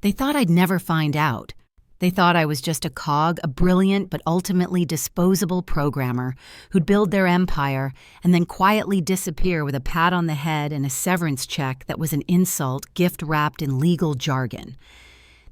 They thought I'd never find out. They thought I was just a cog, a brilliant but ultimately disposable programmer who'd build their empire and then quietly disappear with a pat on the head and a severance check that was an insult gift-wrapped in legal jargon.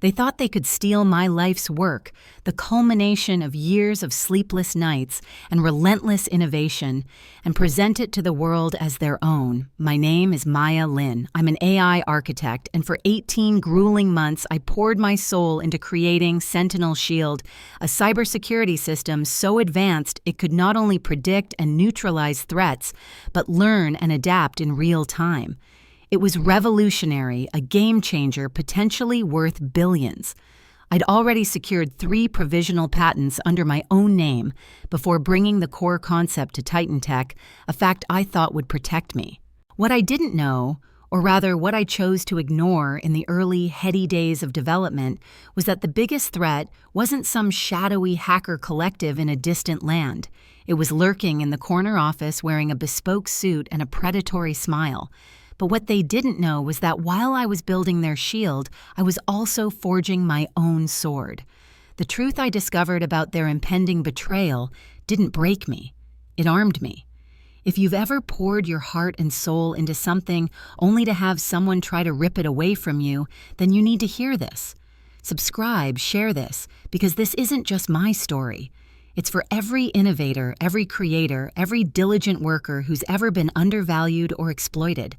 They thought they could steal my life's work, the culmination of years of sleepless nights and relentless innovation, and present it to the world as their own. My name is Maya Lynn. I'm an AI architect, and for 18 grueling months, I poured my soul into creating Sentinel Shield, a cybersecurity system so advanced it could not only predict and neutralize threats, but learn and adapt in real time. It was revolutionary, a game changer potentially worth billions. I'd already secured 3 provisional patents under my own name before bringing the core concept to Titan Tech, a fact I thought would protect me. What I didn't know, or rather what I chose to ignore in the early, heady days of development, was that the biggest threat wasn't some shadowy hacker collective in a distant land. It was lurking in the corner office wearing a bespoke suit and a predatory smile. But what they didn't know was that while I was building their shield, I was also forging my own sword. The truth I discovered about their impending betrayal didn't break me. It armed me. If you've ever poured your heart and soul into something only to have someone try to rip it away from you, then you need to hear this. Subscribe, share this, because this isn't just my story. It's for every innovator, every creator, every diligent worker who's ever been undervalued or exploited.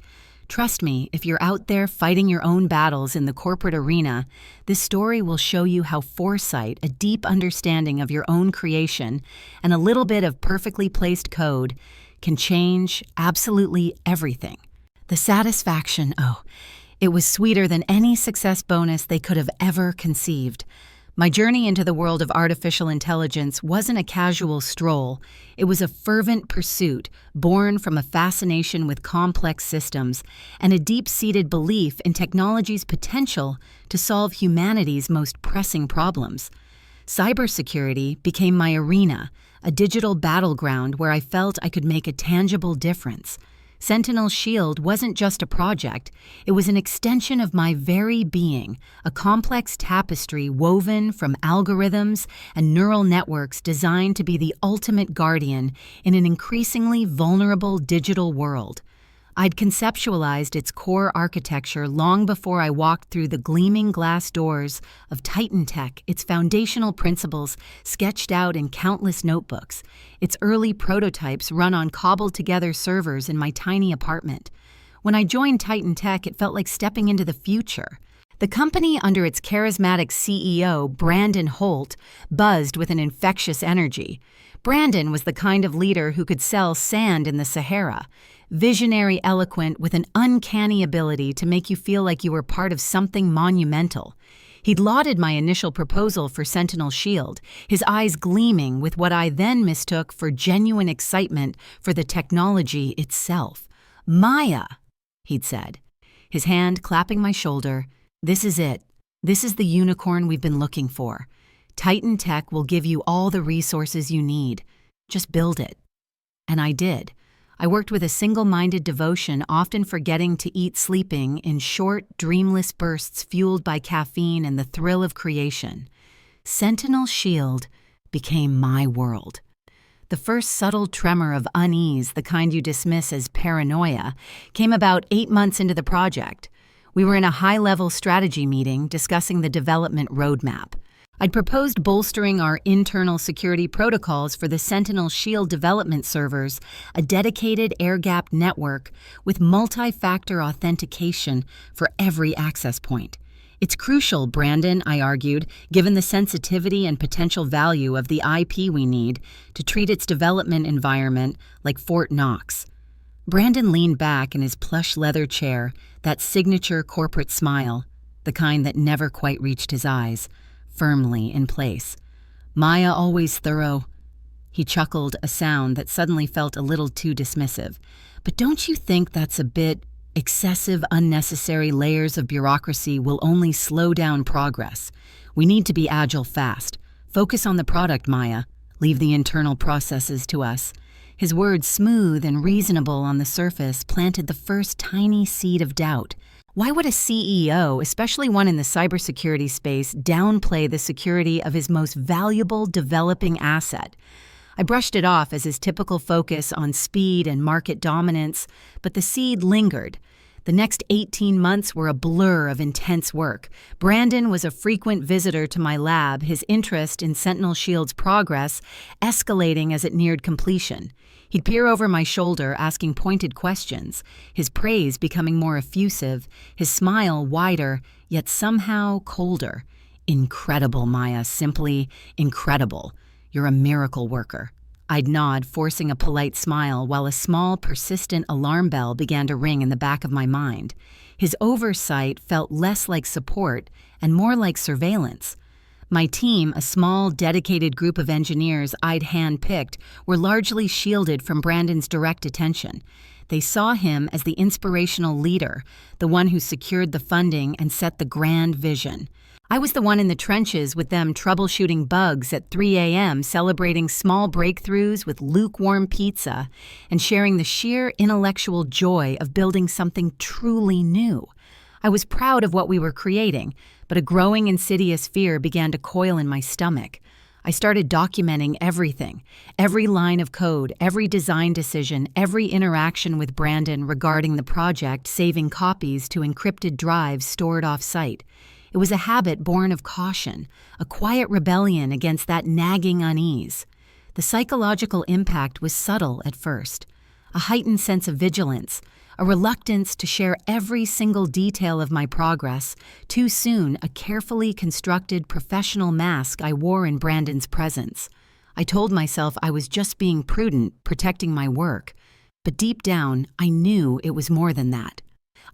Trust me, if you're out there fighting your own battles in the corporate arena, this story will show you how foresight, a deep understanding of your own creation, and a little bit of perfectly placed code can change absolutely everything. The satisfaction, it was sweeter than any success bonus they could have ever conceived. My journey into the world of artificial intelligence wasn't a casual stroll. It was a fervent pursuit, born from a fascination with complex systems and a deep-seated belief in technology's potential to solve humanity's most pressing problems. Cybersecurity became my arena, a digital battleground where I felt I could make a tangible difference. Sentinel Shield wasn't just a project, it was an extension of my very being, a complex tapestry woven from algorithms and neural networks designed to be the ultimate guardian in an increasingly vulnerable digital world. I'd conceptualized its core architecture long before I walked through the gleaming glass doors of Titan Tech, its foundational principles sketched out in countless notebooks, its early prototypes run on cobbled-together servers in my tiny apartment. When I joined Titan Tech, it felt like stepping into the future. The company, under its charismatic CEO, Brandon Holt, buzzed with an infectious energy. Brandon was the kind of leader who could sell sand in the Sahara, visionary, eloquent, with an uncanny ability to make you feel like you were part of something monumental. He'd lauded my initial proposal for Sentinel Shield, his eyes gleaming with what I then mistook for genuine excitement for the technology itself. "Maya," he'd said, his hand clapping my shoulder, "this is it. This is the unicorn we've been looking for. Titan Tech will give you all the resources you need. Just build it." And I did. I worked with a single-minded devotion, often forgetting to eat, sleeping in short, dreamless bursts fueled by caffeine and the thrill of creation. Sentinel Shield became my world. The first subtle tremor of unease, the kind you dismiss as paranoia, came about 8 months into the project. We were in a high-level strategy meeting discussing the development roadmap. I'd proposed bolstering our internal security protocols for the Sentinel Shield development servers, a dedicated air-gapped network with multi-factor authentication for every access point. "It's crucial, Brandon," I argued, given the sensitivity and potential value of the IP we need to treat its development environment like Fort Knox. Brandon leaned back in his plush leather chair, that signature corporate smile, the kind that never quite reached his eyes, firmly in place. "Maya always thorough." He chuckled, a sound that suddenly felt a little too dismissive. "But don't you think that's a bit excessive, unnecessary layers of bureaucracy will only slow down progress? We need to be agile fast. Focus on the product, Maya. Leave the internal processes to us." His words, smooth and reasonable on the surface, planted the first tiny seed of doubt. Why would a CEO, especially one in the cybersecurity space, downplay the security of his most valuable developing asset? I brushed it off as his typical focus on speed and market dominance, but the seed lingered. The next 18 months were a blur of intense work. Brandon was a frequent visitor to my lab, his interest in Sentinel Shield's progress escalating as it neared completion. He'd peer over my shoulder, asking pointed questions, his praise becoming more effusive, his smile wider, yet somehow colder. Incredible, Maya, simply incredible. You're a miracle worker. I'd nod, forcing a polite smile, while a small, persistent alarm bell began to ring in the back of my mind. His oversight felt less like support and more like surveillance. My team, a small, dedicated group of engineers I'd hand-picked, were largely shielded from Brandon's direct attention. They saw him as the inspirational leader, the one who secured the funding and set the grand vision. I was the one in the trenches with them, troubleshooting bugs at 3 a.m., celebrating small breakthroughs with lukewarm pizza, and sharing the sheer intellectual joy of building something truly new. I was proud of what we were creating, but a growing insidious fear began to coil in my stomach. I started documenting everything, every line of code, every design decision, every interaction with Brandon regarding the project, saving copies to encrypted drives stored off-site. It was a habit born of caution, a quiet rebellion against that nagging unease. The psychological impact was subtle at first, a heightened sense of vigilance, a reluctance to share every single detail of my progress, too soon a carefully constructed professional mask I wore in Brandon's presence. I told myself I was just being prudent, protecting my work, but deep down I knew it was more than that.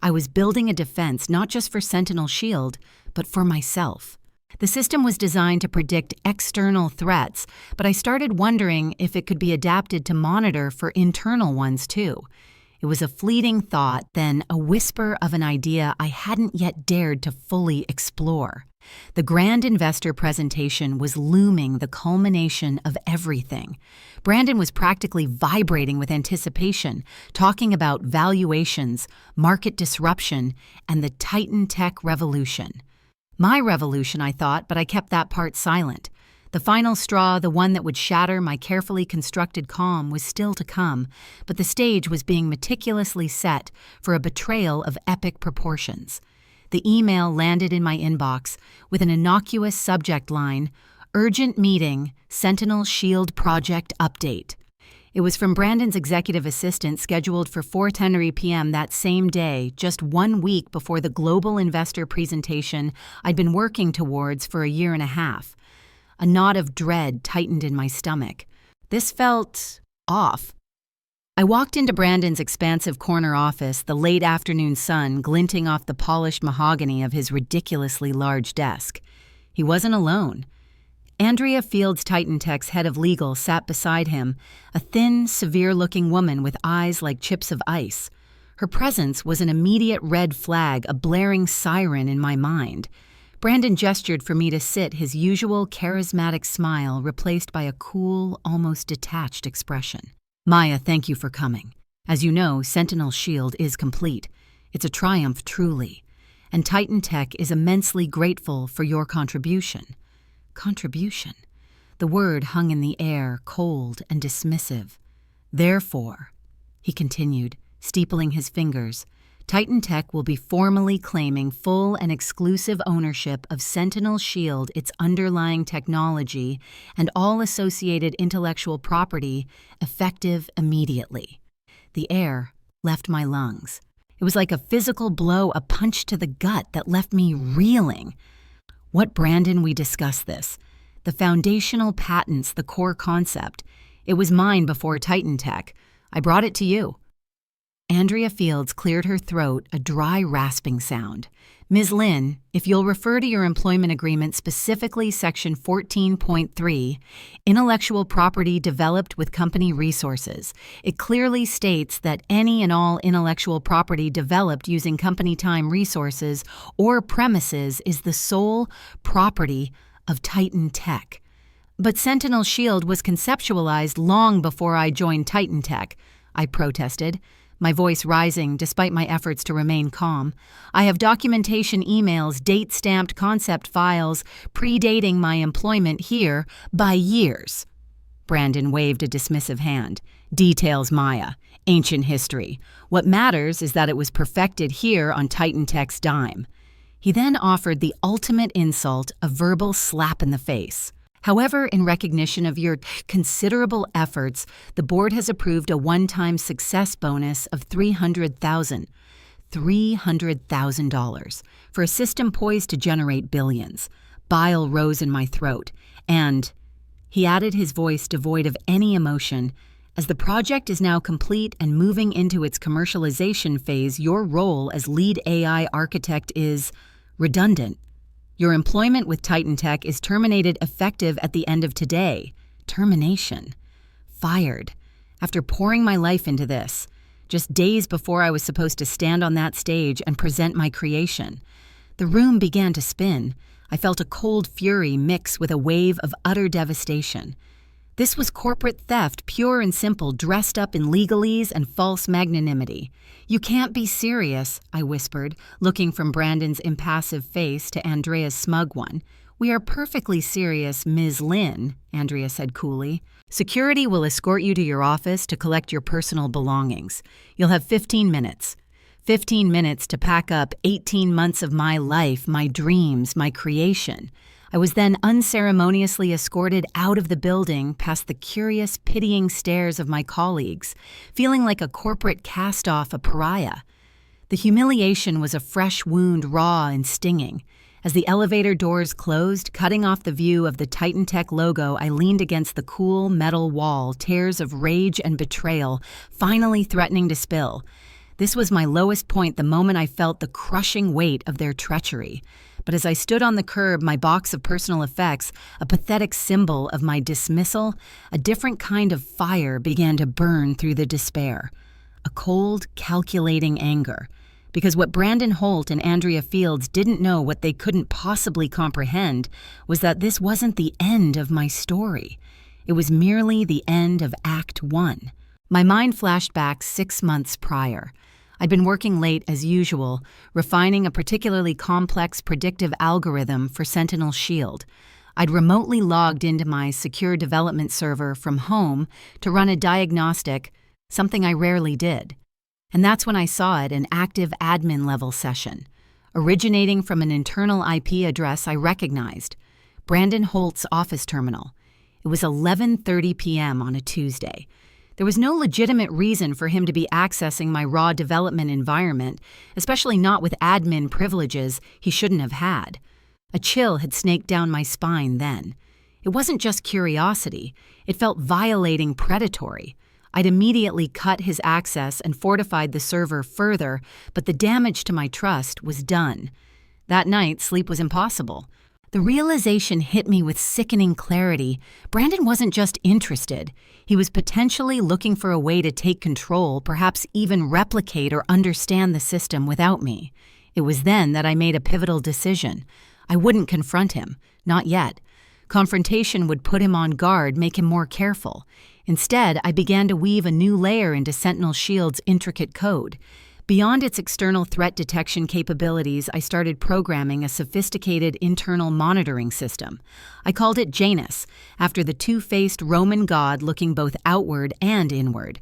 I was building a defense not just for Sentinel Shield, but for myself. The system was designed to predict external threats, but I started wondering if it could be adapted to monitor for internal ones too. It was a fleeting thought, then a whisper of an idea I hadn't yet dared to fully explore. The grand investor presentation was looming, the culmination of everything. Brandon was practically vibrating with anticipation, talking about valuations, market disruption, and the Titan tech revolution. My revolution, I thought, but I kept that part silent. The final straw, the one that would shatter my carefully constructed calm, was still to come, but the stage was being meticulously set for a betrayal of epic proportions. The email landed in my inbox with an innocuous subject line, "Urgent Meeting, Sentinel Shield Project Update." It was from Brandon's executive assistant, scheduled for 4:10 p.m. that same day, just 1 week before the global investor presentation I'd been working towards for a year and a half. A knot of dread tightened in my stomach. This felt off. I walked into Brandon's expansive corner office, the late afternoon sun glinting off the polished mahogany of his ridiculously large desk. He wasn't alone. Andrea Fields, Titan Tech's head of legal, sat beside him, a thin, severe-looking woman with eyes like chips of ice. Her presence was an immediate red flag, a blaring siren in my mind. Brandon gestured for me to sit, his usual charismatic smile replaced by a cool, almost detached expression. "Maya, thank you for coming. As you know, Sentinel Shield is complete. It's a triumph, truly. And Titan Tech is immensely grateful for your contribution." Contribution. The word hung in the air, cold and dismissive. "Therefore," he continued, steepling his fingers, "Titan Tech will be formally claiming full and exclusive ownership of Sentinel Shield, its underlying technology, and all associated intellectual property, effective immediately." The air left my lungs. It was like a physical blow, a punch to the gut that left me reeling. "What, Brandon, we discussed this. The foundational patents, the core concept. It was mine before Titan Tech. I brought it to you." Andrea Fields cleared her throat, a dry, rasping sound. "Ms. Lynn, if you'll refer to your employment agreement, specifically Section 14.3, Intellectual Property Developed with Company Resources, it clearly states that any and all intellectual property developed using company time resources or premises is the sole property of Titan Tech. But Sentinel Shield was conceptualized long before I joined Titan Tech," I protested. my voice rising despite my efforts to remain calm. "I have documentation emails, date-stamped concept files, predating my employment here by years." Brandon waved a dismissive hand. "Details, Maya. Ancient history. What matters is that it was perfected here on Titan Tech's dime." He then offered the ultimate insult, a verbal slap in the face. "However, in recognition of your considerable efforts, the board has approved a one-time success bonus of $300,000 for a system poised to generate billions." Bile rose in my throat, and he added, his voice devoid of any emotion, "As the project is now complete and moving into its commercialization phase, your role as lead AI architect is redundant. Your employment with Titan Tech is terminated effective at the end of today." Termination. Fired. After pouring my life into this, just days before I was supposed to stand on that stage and present my creation. The room began to spin. I felt a cold fury mix with a wave of utter devastation. This was corporate theft, pure and simple, dressed up in legalese and false magnanimity. "You can't be serious," I whispered, looking from Brandon's impassive face to Andrea's smug one. "We are perfectly serious, Ms. Lynn," Andrea said coolly. "Security will escort you to your office to collect your personal belongings. You'll have 15 minutes. 15 minutes to pack up 18 months of my life, my dreams, my creation." I was then unceremoniously escorted out of the building past the curious, pitying stares of my colleagues, feeling like a corporate cast-off, a pariah. The humiliation was a fresh wound, raw and stinging. As the elevator doors closed, cutting off the view of the Titan Tech logo, I leaned against the cool metal wall, tears of rage and betrayal finally threatening to spill. This was my lowest point the moment I felt the crushing weight of their treachery. But as I stood on the curb, my box of personal effects, a pathetic symbol of my dismissal, a different kind of fire began to burn through the despair. A cold, calculating anger. Because what Brandon Holt and Andrea Fields didn't know, what they couldn't possibly comprehend, was that this wasn't the end of my story. It was merely the end of Act 1. My mind flashed back 6 months prior. I'd been working late as usual, refining a particularly complex predictive algorithm for Sentinel Shield. I'd remotely logged into my secure development server from home to run a diagnostic, something I rarely did. And that's when I saw it, an active admin level session, originating from an internal IP address I recognized, Brandon Holt's office terminal. It was 11:30 p.m. on a Tuesday. There was no legitimate reason for him to be accessing my raw development environment, especially not with admin privileges he shouldn't have had. A chill had snaked down my spine then. It wasn't just curiosity, it felt violating, predatory. I'd immediately cut his access and fortified the server further, but the damage to my trust was done. That night, sleep was impossible. The realization hit me with sickening clarity. Brandon wasn't just interested. He was potentially looking for a way to take control, perhaps even replicate or understand the system without me. It was then that I made a pivotal decision. I wouldn't confront him, not yet. Confrontation would put him on guard, make him more careful. Instead, I began to weave a new layer into Sentinel Shield's intricate code. Beyond its external threat detection capabilities, I started programming a sophisticated internal monitoring system. I called it Janus, after the two-faced Roman god looking both outward and inward.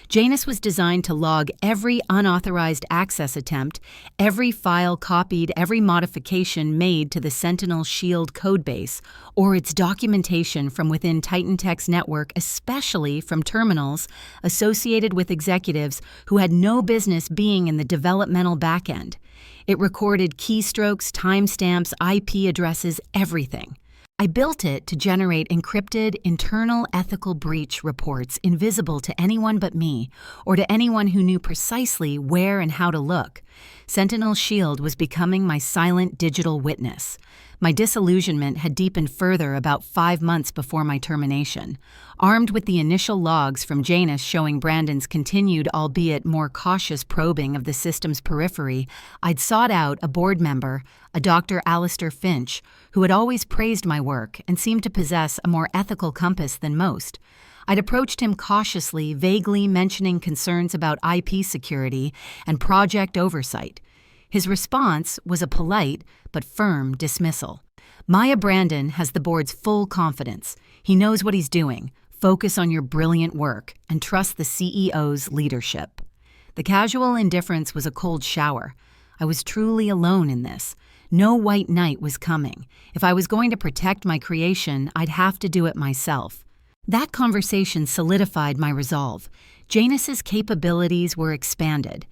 Janus was designed to log every unauthorized access attempt, every file copied, every modification made to the Sentinel Shield codebase, or its documentation from within Titan Tech's network, especially from terminals associated with executives who had no business being in the developmental backend. It recorded keystrokes, timestamps, IP addresses, everything. I built it to generate encrypted, internal ethical breach reports invisible to anyone but me, or to anyone who knew precisely where and how to look. Sentinel Shield was becoming my silent digital witness. My disillusionment had deepened further about 5 months before my termination. Armed with the initial logs from Janus showing Brandon's continued, albeit more cautious probing of the system's periphery, I'd sought out a board member, a Dr. Alistair Finch, who had always praised my work and seemed to possess a more ethical compass than most. I'd approached him cautiously, vaguely mentioning concerns about IP security and project oversight. His response was a polite but firm dismissal. Maya Brandon has the board's full confidence. He knows what he's doing. Focus on your brilliant work and trust the CEO's leadership. The casual indifference was a cold shower. I was truly alone in this. No white knight was coming. If I was going to protect my creation, I'd have to do it myself. That conversation solidified my resolve. Janus's capabilities were expanded.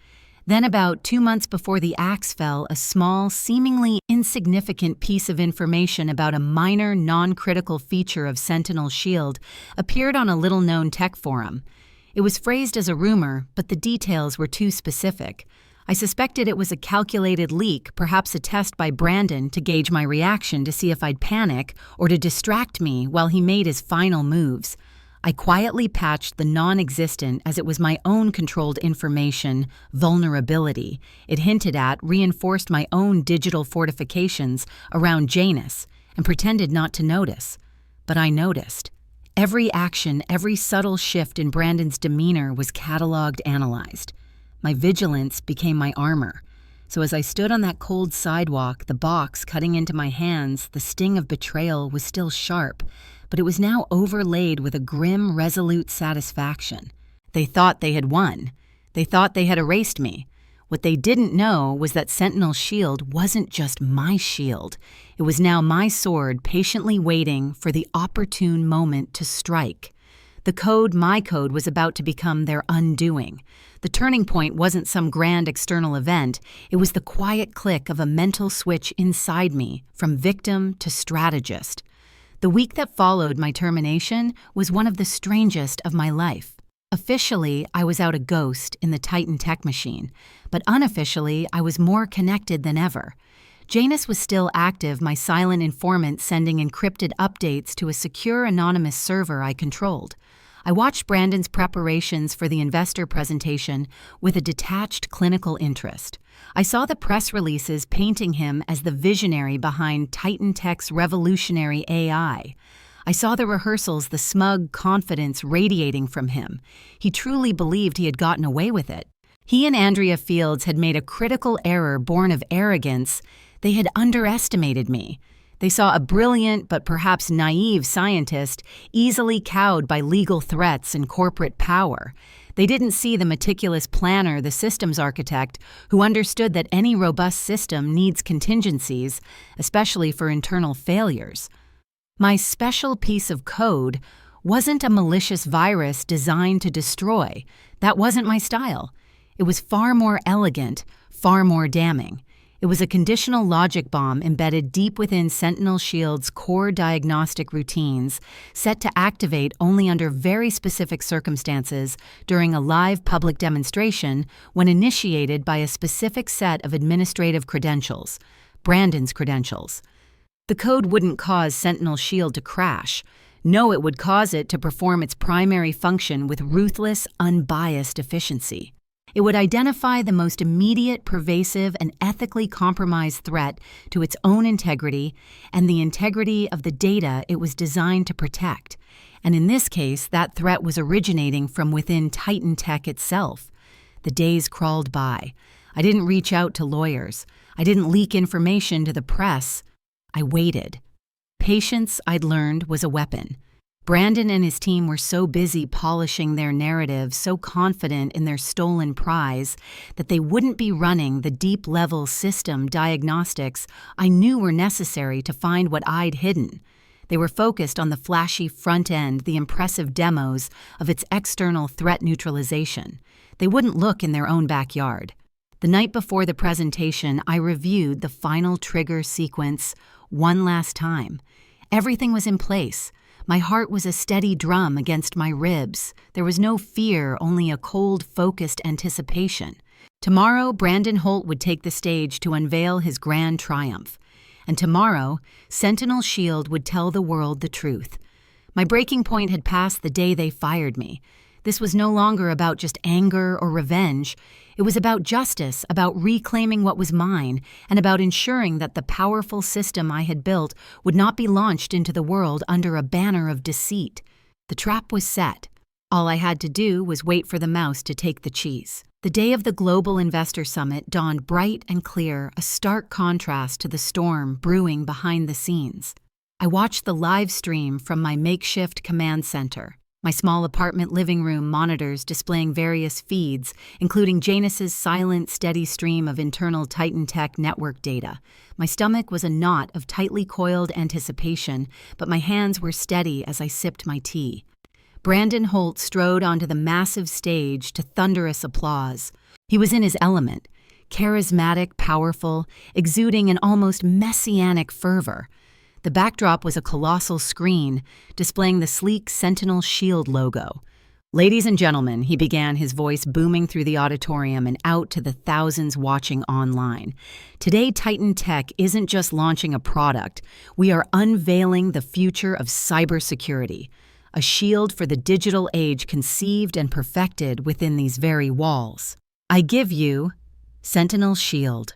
Then about 2 months before the axe fell, a small, seemingly insignificant piece of information about a minor, non-critical feature of Sentinel Shield appeared on a little-known tech forum. It was phrased as a rumor, but the details were too specific. I suspected it was a calculated leak, perhaps a test by Brandon to gauge my reaction to see if I'd panic or to distract me while he made his final moves. I quietly patched the non-existent as it was my own controlled information, vulnerability. It hinted at, reinforced my own digital fortifications around Janus, and pretended not to notice. But I noticed. Every action, every subtle shift in Brandon's demeanor was cataloged, analyzed. My vigilance became my armor. So as I stood on that cold sidewalk, the box cutting into my hands, the sting of betrayal was still sharp, but it was now overlaid with a grim, resolute satisfaction. They thought they had won. They thought they had erased me. What they didn't know was that Sentinel Shield wasn't just my shield. It was now my sword, patiently waiting for the opportune moment to strike. The code, my code, was about to become their undoing. The turning point wasn't some grand external event. It was the quiet click of a mental switch inside me, from victim to strategist. The week that followed my termination was one of the strangest of my life. Officially, I was out a ghost in the Titan tech machine, but unofficially, I was more connected than ever. Janus was still active, my silent informant sending encrypted updates to a secure anonymous server I controlled. I watched Brandon's preparations for the investor presentation with a detached clinical interest. I saw the press releases painting him as the visionary behind Titan Tech's revolutionary AI. I saw the rehearsals, the smug confidence radiating from him. He truly believed he had gotten away with it. He and Andrea Fields had made a critical error born of arrogance. They had underestimated me. They saw a brilliant but perhaps naive scientist easily cowed by legal threats and corporate power. They didn't see the meticulous planner, the systems architect, who understood that any robust system needs contingencies, especially for internal failures. My special piece of code wasn't a malicious virus designed to destroy. That wasn't my style. It was far more elegant, far more damning. It was a conditional logic bomb embedded deep within Sentinel Shield's core diagnostic routines, set to activate only under very specific circumstances during a live public demonstration when initiated by a specific set of administrative credentials, Brandon's credentials. The code wouldn't cause Sentinel Shield to crash. No, it would cause it to perform its primary function with ruthless, unbiased efficiency. It would identify the most immediate, pervasive, and ethically compromised threat to its own integrity and the integrity of the data it was designed to protect. And in this case, that threat was originating from within Titan Tech itself. The days crawled by. I didn't reach out to lawyers. I didn't leak information to the press. I waited. Patience, I'd learned, was a weapon. Brandon and his team were so busy polishing their narrative, so confident in their stolen prize, that they wouldn't be running the deep-level system diagnostics I knew were necessary to find what I'd hidden. They were focused on the flashy front end, the impressive demos of its external threat neutralization. They wouldn't look in their own backyard. The night before the presentation, I reviewed the final trigger sequence one last time. Everything was in place. My heart was a steady drum against my ribs. There was no fear, only a cold, focused anticipation. Tomorrow, Brandon Holt would take the stage to unveil his grand triumph. And tomorrow, Sentinel Shield would tell the world the truth. My breaking point had passed the day they fired me. This was no longer about just anger or revenge. It was about justice, about reclaiming what was mine, and about ensuring that the powerful system I had built would not be launched into the world under a banner of deceit. The trap was set. All I had to do was wait for the mouse to take the cheese. The day of the Global Investor Summit dawned bright and clear, a stark contrast to the storm brewing behind the scenes. I watched the live stream from my makeshift command center, my small apartment living room monitors displaying various feeds, including Janus's silent, steady stream of internal Titan Tech network data. My stomach was a knot of tightly coiled anticipation, but my hands were steady as I sipped my tea. Brandon Holt strode onto the massive stage to thunderous applause. He was in his element, charismatic, powerful, exuding an almost messianic fervor. The backdrop was a colossal screen displaying the sleek Sentinel Shield logo. "Ladies and gentlemen," he began, his voice booming through the auditorium and out to the thousands watching online. "Today, Titan Tech isn't just launching a product. We are unveiling the future of cybersecurity. A shield for the digital age conceived and perfected within these very walls. I give you Sentinel Shield."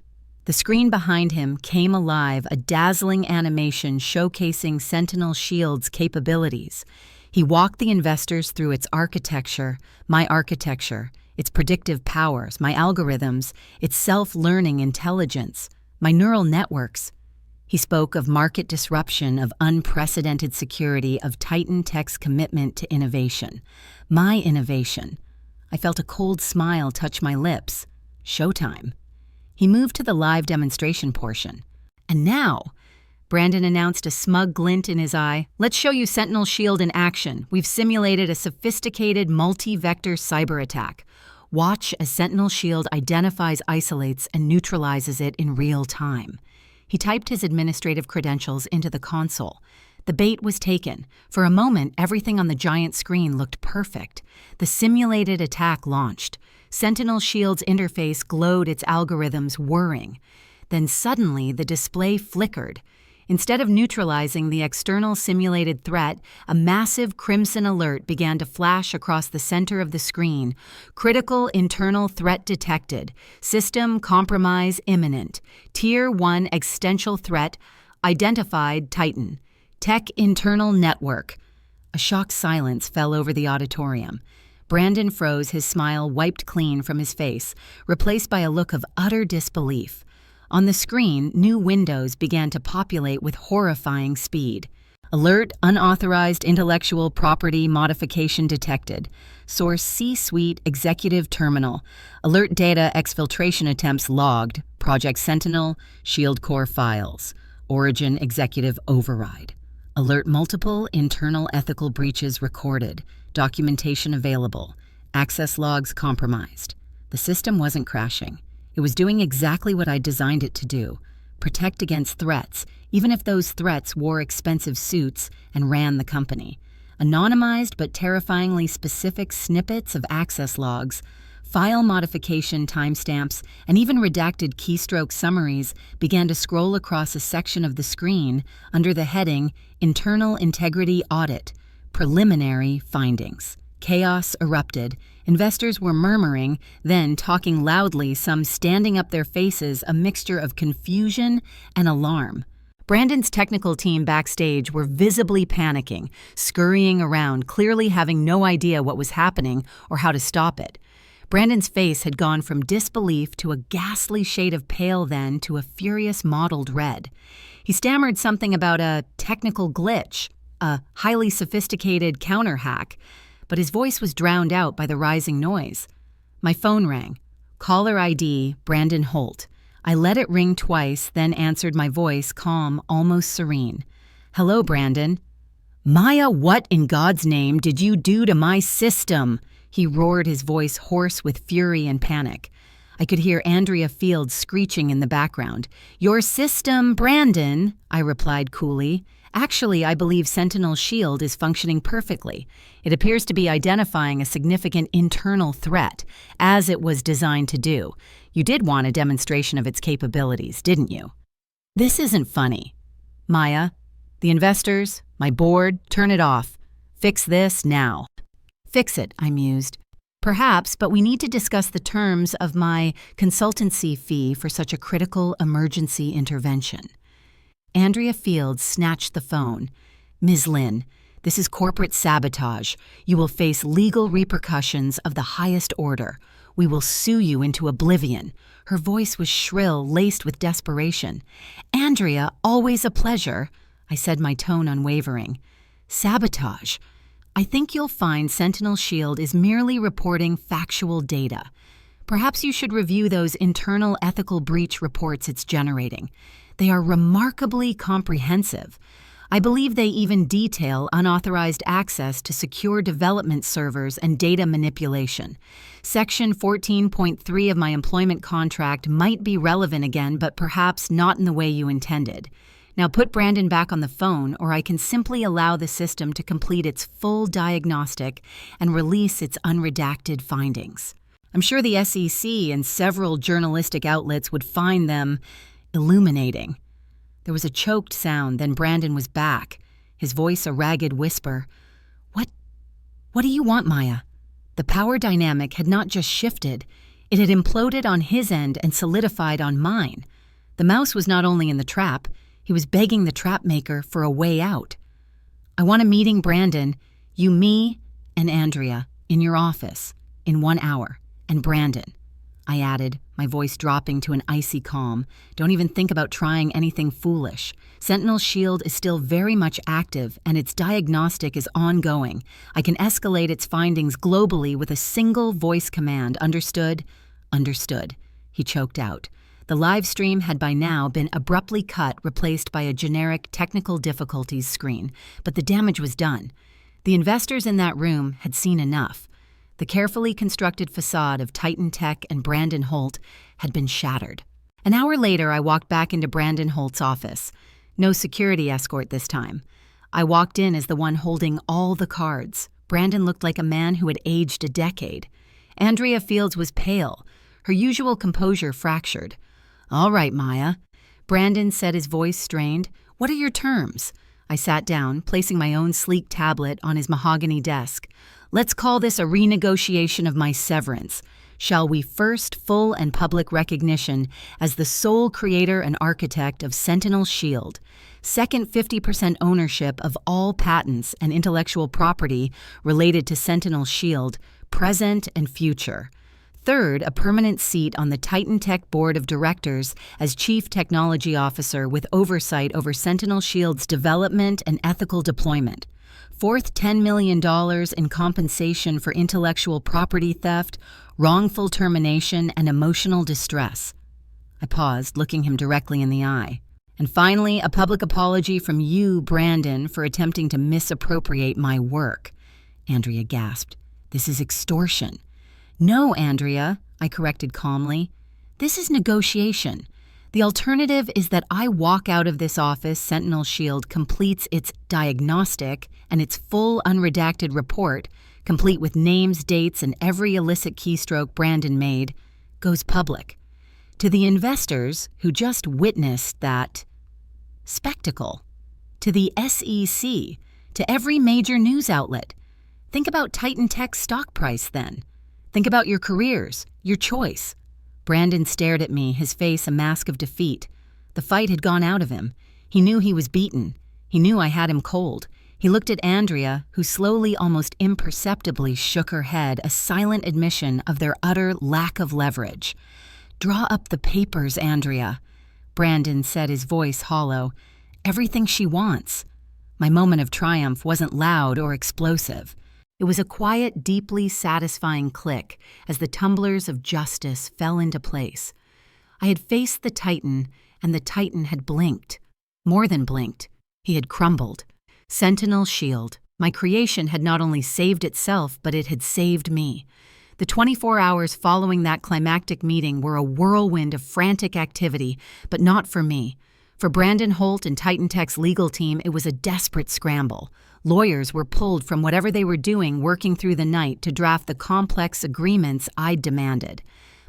The screen behind him came alive, a dazzling animation showcasing Sentinel Shield's capabilities. He walked the investors through its architecture, my architecture, its predictive powers, my algorithms, its self-learning intelligence, my neural networks. He spoke of market disruption, of unprecedented security, of Titan Tech's commitment to innovation. My innovation. I felt a cold smile touch my lips. Showtime. He moved to the live demonstration portion. "And now," Brandon announced, a smug glint in his eye, "let's show you Sentinel Shield in action. We've simulated a sophisticated multi-vector cyber attack. Watch as Sentinel Shield identifies, isolates, and neutralizes it in real time." He typed his administrative credentials into the console. The bait was taken. For a moment, everything on the giant screen looked perfect. The simulated attack launched. Sentinel Shield's interface glowed, its algorithms whirring. Then suddenly, the display flickered. Instead of neutralizing the external simulated threat, a massive crimson alert began to flash across the center of the screen. "Critical internal threat detected. System compromise imminent. Tier 1 existential threat identified Titan. Tech internal network." A shocked silence fell over the auditorium. Brandon froze, his smile wiped clean from his face, replaced by a look of utter disbelief. On the screen, new windows began to populate with horrifying speed. "Alert, unauthorized intellectual property modification detected. Source C-Suite Executive Terminal. Alert data exfiltration attempts logged. Project Sentinel, Shield Core files. Origin Executive Override. Alert multiple internal ethical breaches recorded. Documentation available. Access logs compromised." The system wasn't crashing. It was doing exactly what I designed it to do. Protect against threats, even if those threats wore expensive suits and ran the company. Anonymized but terrifyingly specific snippets of access logs, file modification timestamps, and even redacted keystroke summaries began to scroll across a section of the screen under the heading Internal Integrity Audit. Preliminary findings. Chaos erupted. Investors were murmuring, then talking loudly, some standing up their faces, a mixture of confusion and alarm. Brandon's technical team backstage were visibly panicking, scurrying around, clearly having no idea what was happening or how to stop it. Brandon's face had gone from disbelief to a ghastly shade of pale, then to a furious mottled red. He stammered something about a technical glitch, a highly sophisticated counter-hack, but his voice was drowned out by the rising noise. My phone rang. Caller ID, Brandon Holt. I let it ring twice, then answered, my voice calm, almost serene. "Hello, Brandon." "Maya, what in God's name did you do to my system?" He roared, his voice hoarse with fury and panic. I could hear Andrea Fields screeching in the background. "Your system, Brandon," I replied coolly. "Actually, I believe Sentinel Shield is functioning perfectly. It appears to be identifying a significant internal threat, as it was designed to do. You did want a demonstration of its capabilities, didn't you?" "This isn't funny. Maya, the investors, my board, turn it off. Fix this now." "Fix it," I mused. "Perhaps, but we need to discuss the terms of my consultancy fee for such a critical emergency intervention." Andrea Fields snatched the phone. "Ms. Lynn, This is corporate sabotage. You will face legal repercussions of the highest order. We will sue you into oblivion." Her voice was shrill, laced with desperation. "Andrea, always a pleasure," I said, my tone unwavering. "Sabotage. I think you'll find Sentinel Shield is merely reporting factual data. Perhaps you should review those internal ethical breach reports it's generating. They are remarkably comprehensive. I believe they even detail unauthorized access to secure development servers and data manipulation. Section 14.3 of my employment contract might be relevant again, but perhaps not in the way you intended. Now put Brandon back on the phone, or I can simply allow the system to complete its full diagnostic and release its unredacted findings. I'm sure the SEC and several journalistic outlets would find them illuminating." There was a choked sound, then Brandon was back, his voice a ragged whisper. What do you want, Maya?" The power dynamic had not just shifted, it had imploded on his end and solidified on mine. The mouse was not only in the trap, he was begging the trap maker for a way out. "I want a meeting, Brandon. You, me, and Andrea, in your office, in 1 hour. And Brandon," I added, my voice dropping to an icy calm, "don't even think about trying anything foolish. Sentinel Shield is still very much active, and its diagnostic is ongoing. I can escalate its findings globally with a single voice command. Understood?" "Understood," he choked out. The live stream had by now been abruptly cut, replaced by a generic technical difficulties screen, but the damage was done. The investors in that room had seen enough. The carefully constructed facade of Titan Tech and Brandon Holt had been shattered. An hour later, I walked back into Brandon Holt's office. No security escort this time. I walked in as the one holding all the cards. Brandon looked like a man who had aged a decade. Andrea Fields was pale, her usual composure fractured. "All right, Maya," Brandon said, his voice strained. "What are your terms?" I sat down, placing my own sleek tablet on his mahogany desk. "Let's call this a renegotiation of my severance. Shall we first full and public recognition as the sole creator and architect of Sentinel Shield. Second, 50% ownership of all patents and intellectual property related to Sentinel Shield, present and future. Third, a permanent seat on the Titan Tech Board of Directors as Chief Technology Officer with oversight over Sentinel Shield's development and ethical deployment. Fourth, $10 million in compensation for intellectual property theft, wrongful termination, and emotional distress." I paused, looking him directly in the eye. "And finally, a public apology from you, Brandon, for attempting to misappropriate my work." Andrea gasped. "This is extortion." "No, Andrea," I corrected calmly. "This is negotiation. The alternative is that I walk out of this office, Sentinel Shield completes its diagnostic and its full unredacted report, complete with names, dates, and every illicit keystroke Brandon made, goes public. To the investors who just witnessed that spectacle. To the SEC. To every major news outlet. Think about Titan Tech's stock price then. Think about your careers, your choice." Brandon stared at me, his face a mask of defeat. The fight had gone out of him. He knew he was beaten. He knew I had him cold. He looked at Andrea, who slowly, almost imperceptibly shook her head, a silent admission of their utter lack of leverage. "Draw up the papers, Andrea," Brandon said, his voice hollow. "Everything she wants." My moment of triumph wasn't loud or explosive. It was a quiet, deeply satisfying click as the tumblers of justice fell into place. I had faced the Titan, and the Titan had blinked. More than blinked. He had crumbled. Sentinel Shield. My creation had not only saved itself, but it had saved me. The 24 hours following that climactic meeting were a whirlwind of frantic activity, but not for me. For Brandon Holt and Titan Tech's legal team, it was a desperate scramble. Lawyers were pulled from whatever they were doing, working through the night to draft the complex agreements I'd demanded.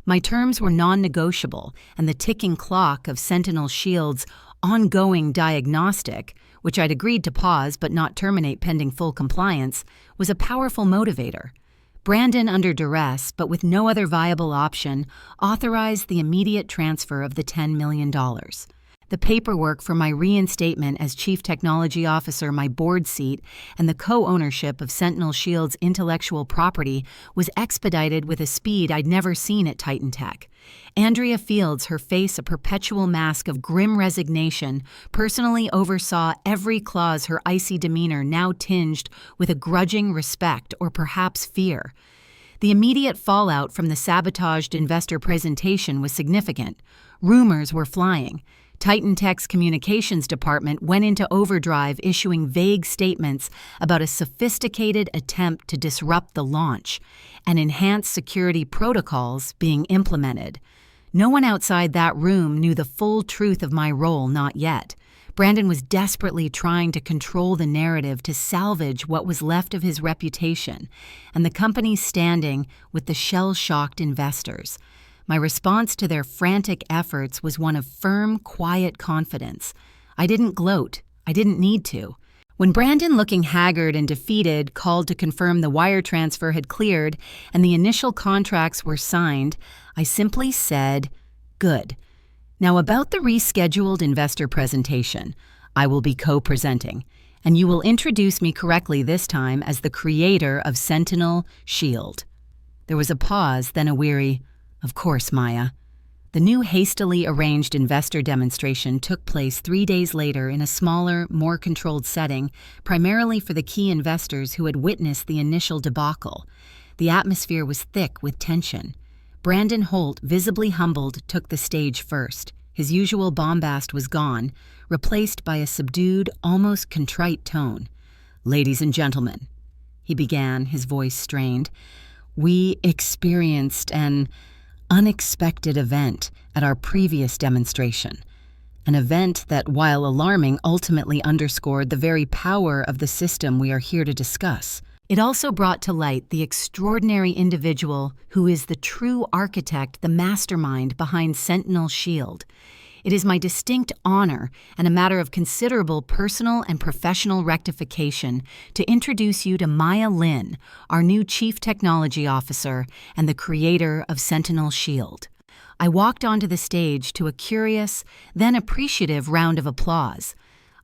My terms were non-negotiable, and the ticking clock of Sentinel Shield's ongoing diagnostic, which I'd agreed to pause but not terminate pending full compliance, was a powerful motivator. Brandon, under duress, but with no other viable option, authorized the immediate transfer of the $10 million. The paperwork for my reinstatement as Chief Technology Officer, my board seat, and the co-ownership of Sentinel Shield's intellectual property was expedited with a speed I'd never seen at Titan Tech. Andrea Fields, her face a perpetual mask of grim resignation, personally oversaw every clause, her icy demeanor now tinged with a grudging respect or perhaps fear. The immediate fallout from the sabotaged investor presentation was significant. Rumors were flying. Titan Tech's communications department went into overdrive, issuing vague statements about a sophisticated attempt to disrupt the launch and enhanced security protocols being implemented. No one outside that room knew the full truth of my role, not yet. Brandon was desperately trying to control the narrative to salvage what was left of his reputation and the company's standing with the shell-shocked investors. My response to their frantic efforts was one of firm, quiet confidence. I didn't gloat. I didn't need to. When Brandon, looking haggard and defeated, called to confirm the wire transfer had cleared and the initial contracts were signed, I simply said, "Good. Now about the rescheduled investor presentation, I will be co-presenting, and you will introduce me correctly this time as the creator of Sentinel Shield." There was a pause, then a weary, "Of course, Maya." The new hastily arranged investor demonstration took place 3 days later in a smaller, more controlled setting, primarily for the key investors who had witnessed the initial debacle. The atmosphere was thick with tension. Brandon Holt, visibly humbled, took the stage first. His usual bombast was gone, replaced by a subdued, almost contrite tone. "Ladies and gentlemen," he began, his voice strained, "we experienced an unexpected event at our previous demonstration. An event that, while alarming, ultimately underscored the very power of the system we are here to discuss. It also brought to light the extraordinary individual who is the true architect, the mastermind behind Sentinel Shield. It is my distinct honor and a matter of considerable personal and professional rectification to introduce you to Maya Lynn, our new Chief Technology Officer and the creator of Sentinel Shield." I walked onto the stage to a curious, then appreciative round of applause.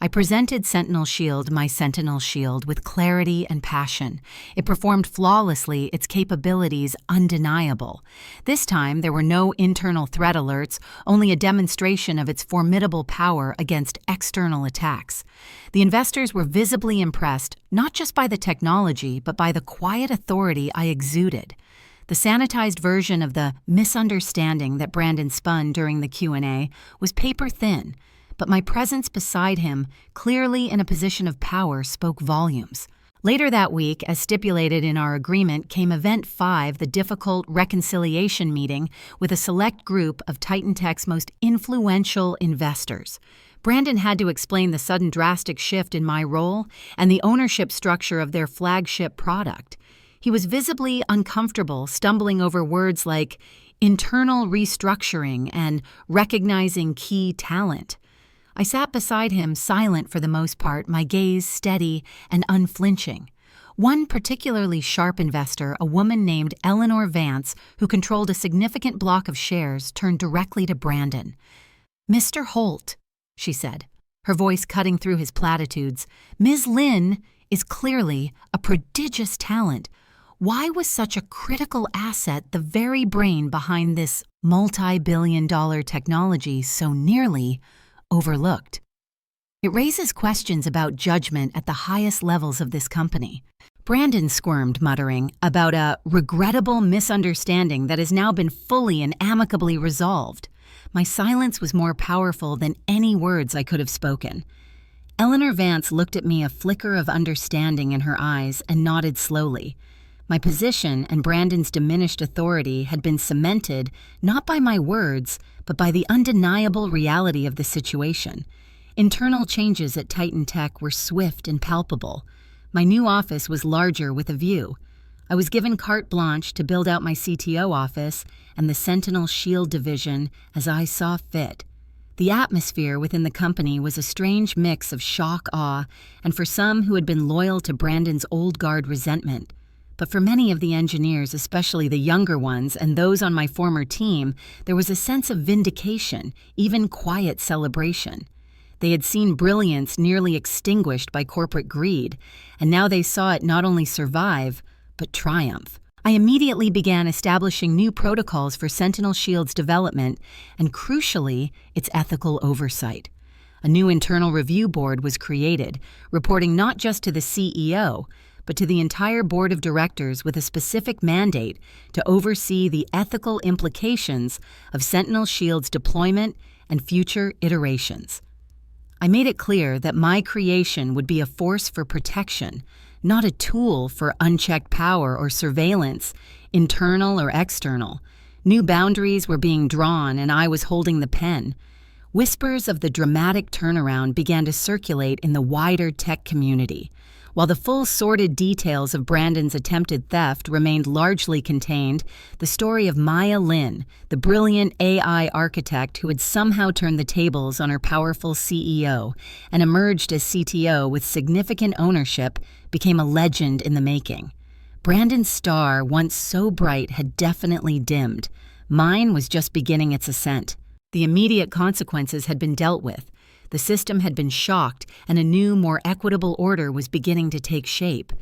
I presented Sentinel Shield, my Sentinel Shield, with clarity and passion. It performed flawlessly, its capabilities undeniable. This time, there were no internal threat alerts, only a demonstration of its formidable power against external attacks. The investors were visibly impressed, not just by the technology, but by the quiet authority I exuded. The sanitized version of the misunderstanding that Brandon spun during the Q&A was paper-thin, but my presence beside him, clearly in a position of power, spoke volumes. Later that week, as stipulated in our agreement, came Event 5, the difficult reconciliation meeting with a select group of Titan Tech's most influential investors. Brandon had to explain the sudden drastic shift in my role and the ownership structure of their flagship product. He was visibly uncomfortable, stumbling over words like internal restructuring and recognizing key talent. I sat beside him, silent for the most part, my gaze steady and unflinching. One particularly sharp investor, a woman named Eleanor Vance, who controlled a significant block of shares, turned directly to Brandon. "Mr. Holt," she said, her voice cutting through his platitudes, "Ms. Lynn is clearly a prodigious talent. Why was such a critical asset the very brain behind this multi-billion-dollar technology so nearly overlooked? It raises questions about judgment at the highest levels of this company." Brandon squirmed, muttering about a regrettable misunderstanding that has now been fully and amicably resolved. My silence was more powerful than any words I could have spoken. Eleanor Vance looked at me, a flicker of understanding in her eyes, and nodded slowly. My position and Brandon's diminished authority had been cemented not by my words, but by the undeniable reality of the situation. Internal changes at Titan Tech were swift and palpable. My new office was larger with a view. I was given carte blanche to build out my CTO office and the Sentinel Shield division as I saw fit. The atmosphere within the company was a strange mix of shock, awe, and for some who had been loyal to Brandon's old guard, resentment. But for many of the engineers, especially the younger ones and those on my former team, there was a sense of vindication, even quiet celebration. They had seen brilliance nearly extinguished by corporate greed, and now they saw it not only survive, but triumph. I immediately began establishing new protocols for Sentinel Shield's development and, crucially, its ethical oversight. A new internal review board was created, reporting not just to the CEO, but to the entire board of directors with a specific mandate to oversee the ethical implications of Sentinel Shield's deployment and future iterations. I made it clear that my creation would be a force for protection, not a tool for unchecked power or surveillance, internal or external. New boundaries were being drawn, and I was holding the pen. Whispers of the dramatic turnaround began to circulate in the wider tech community. While the full sordid details of Brandon's attempted theft remained largely contained, the story of Maya Lynn, the brilliant AI architect who had somehow turned the tables on her powerful CEO and emerged as CTO with significant ownership, became a legend in the making. Brandon's star, once so bright, had definitely dimmed. Mine was just beginning its ascent. The immediate consequences had been dealt with. The system had been shocked, and a new, more equitable order was beginning to take shape.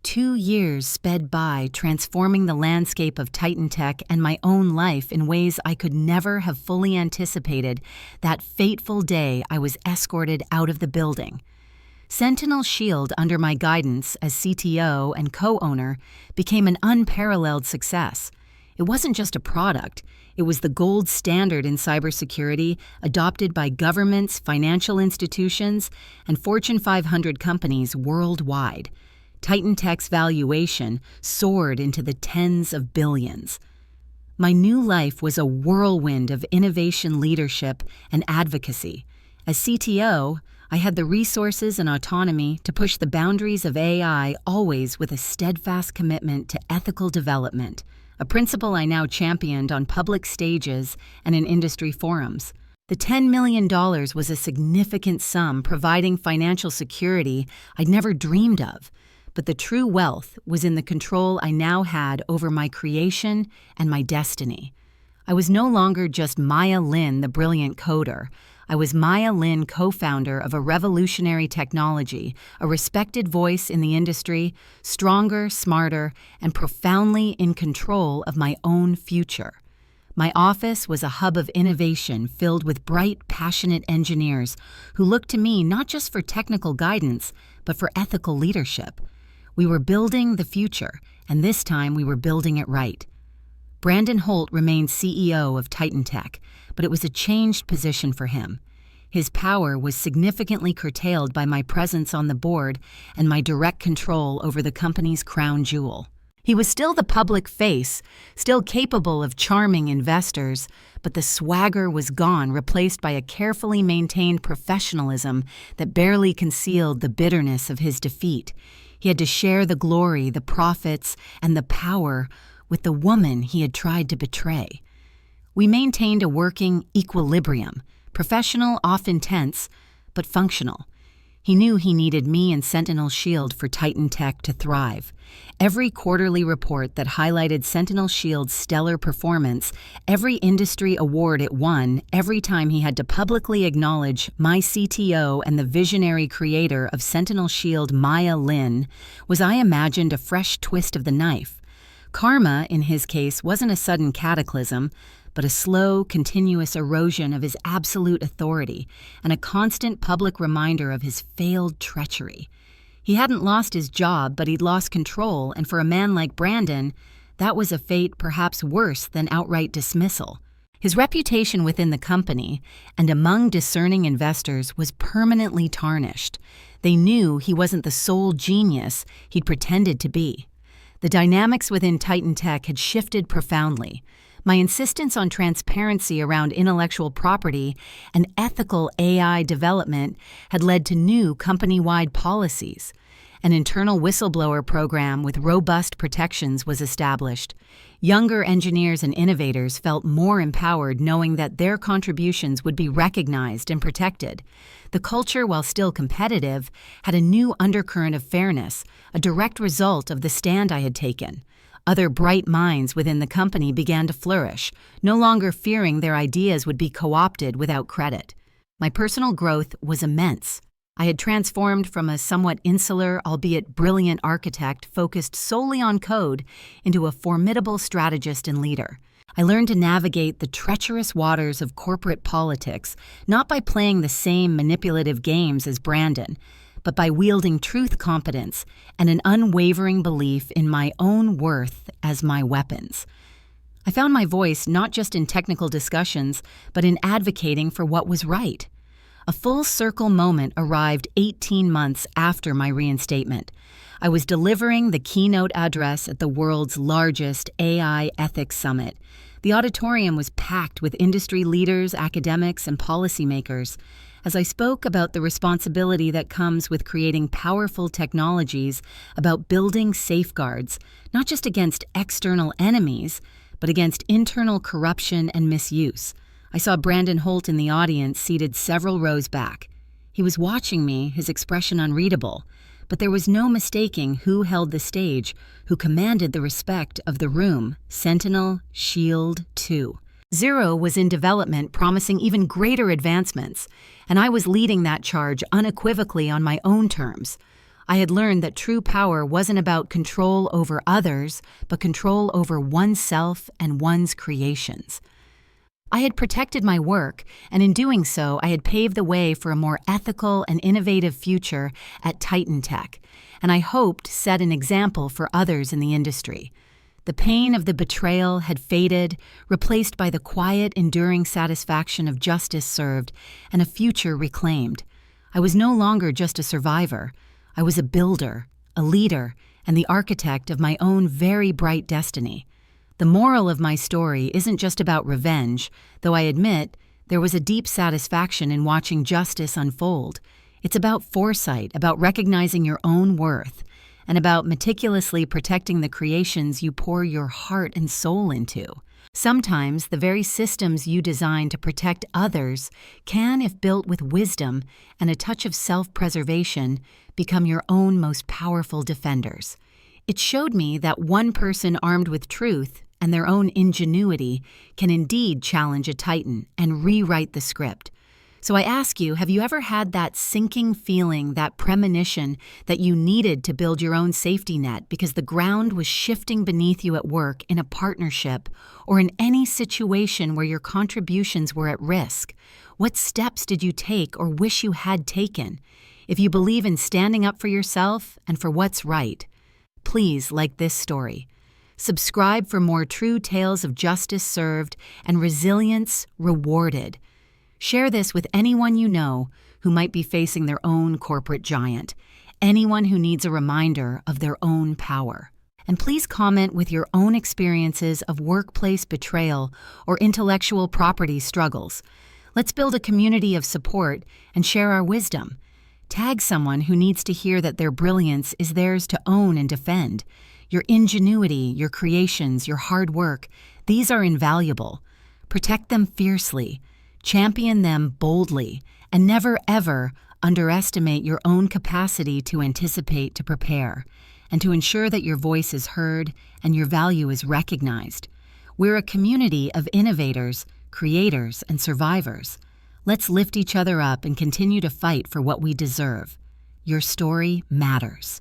2 years sped by, transforming the landscape of Titan Tech and my own life in ways I could never have fully anticipated. That fateful day, I was escorted out of the building. Sentinel Shield, under my guidance as CTO and co-owner, became an unparalleled success. It wasn't just a product. It was the gold standard in cybersecurity, adopted by governments, financial institutions, and Fortune 500 companies worldwide. Titan Tech's valuation soared into the tens of billions. My new life was a whirlwind of innovation leadership and advocacy. As CTO, I had the resources and autonomy to push the boundaries of AI, always with a steadfast commitment to ethical development, a principle I now championed on public stages and in industry forums. The $10 million was a significant sum, providing financial security I'd never dreamed of. But the true wealth was in the control I now had over my creation and my destiny. I was no longer just Maya Lynn, the brilliant coder. I was Maya Lynn, co-founder of a revolutionary technology, a respected voice in the industry, stronger, smarter, and profoundly in control of my own future. My office was a hub of innovation filled with bright, passionate engineers who looked to me not just for technical guidance, but for ethical leadership. We were building the future, and this time we were building it right. Brandon Holt remained CEO of Titan Tech, but it was a changed position for him. His power was significantly curtailed by my presence on the board and my direct control over the company's crown jewel. He was still the public face, still capable of charming investors, but the swagger was gone, replaced by a carefully maintained professionalism that barely concealed the bitterness of his defeat. He had to share the glory, the profits, and the power with the woman he had tried to betray. We maintained a working equilibrium, professional, often tense, but functional. He knew he needed me and Sentinel Shield for Titan Tech to thrive. Every quarterly report that highlighted Sentinel Shield's stellar performance, every industry award it won, every time he had to publicly acknowledge my CTO and the visionary creator of Sentinel Shield, Maya Lynn, was, I imagined, a fresh twist of the knife. Karma, in his case, wasn't a sudden cataclysm, but a slow, continuous erosion of his absolute authority and a constant public reminder of his failed treachery. He hadn't lost his job, but he'd lost control, and for a man like Brandon, that was a fate perhaps worse than outright dismissal. His reputation within the company and among discerning investors was permanently tarnished. They knew he wasn't the sole genius he'd pretended to be. The dynamics within Titan Tech had shifted profoundly. My insistence on transparency around intellectual property and ethical AI development had led to new company-wide policies. An internal whistleblower program with robust protections was established. Younger engineers and innovators felt more empowered knowing that their contributions would be recognized and protected. The culture, while still competitive, had a new undercurrent of fairness, a direct result of the stand I had taken. Other bright minds within the company began to flourish, no longer fearing their ideas would be co-opted without credit. My personal growth was immense. I had transformed from a somewhat insular, albeit brilliant architect focused solely on code into a formidable strategist and leader. I learned to navigate the treacherous waters of corporate politics, not by playing the same manipulative games as Brandon, but by wielding truth competence and an unwavering belief in my own worth as my weapons. I found my voice not just in technical discussions, but in advocating for what was right. A full-circle moment arrived 18 months after my reinstatement. I was delivering the keynote address at the world's largest AI ethics summit. The auditorium was packed with industry leaders, academics, and policymakers. As I spoke about the responsibility that comes with creating powerful technologies, about building safeguards, not just against external enemies, but against internal corruption and misuse, I saw Brandon Holt in the audience, seated several rows back. He was watching me, his expression unreadable, but there was no mistaking who held the stage, who commanded the respect of the room. Sentinel Shield 2. Zero was in development, promising even greater advancements, and I was leading that charge unequivocally on my own terms. I had learned that true power wasn't about control over others, but control over oneself and one's creations. I had protected my work, and in doing so, I had paved the way for a more ethical and innovative future at Titan Tech, and I hoped set an example for others in the industry. The pain of the betrayal had faded, replaced by the quiet, enduring satisfaction of justice served and a future reclaimed. I was no longer just a survivor. I was a builder, a leader, and the architect of my own very bright destiny. The moral of my story isn't just about revenge, though I admit there was a deep satisfaction in watching justice unfold. It's about foresight, about recognizing your own worth, and about meticulously protecting the creations you pour your heart and soul into. Sometimes the very systems you design to protect others can, if built with wisdom and a touch of self-preservation, become your own most powerful defenders. It showed me that one person armed with truth and their own ingenuity can indeed challenge a titan and rewrite the script. So I ask you, have you ever had that sinking feeling, that premonition that you needed to build your own safety net because the ground was shifting beneath you at work, in a partnership, or in any situation where your contributions were at risk? What steps did you take or wish you had taken? If you believe in standing up for yourself and for what's right, please like this story. Subscribe for more true tales of justice served and resilience rewarded. Share this with anyone you know who might be facing their own corporate giant, anyone who needs a reminder of their own power. And please comment with your own experiences of workplace betrayal or intellectual property struggles. Let's build a community of support and share our wisdom. Tag someone who needs to hear that their brilliance is theirs to own and defend. Your ingenuity, your creations, your hard work, these are invaluable. Protect them fiercely, champion them boldly, and never ever underestimate your own capacity to anticipate, to prepare, and to ensure that your voice is heard and your value is recognized. We're a community of innovators, creators, and survivors. Let's lift each other up and continue to fight for what we deserve. Your story matters.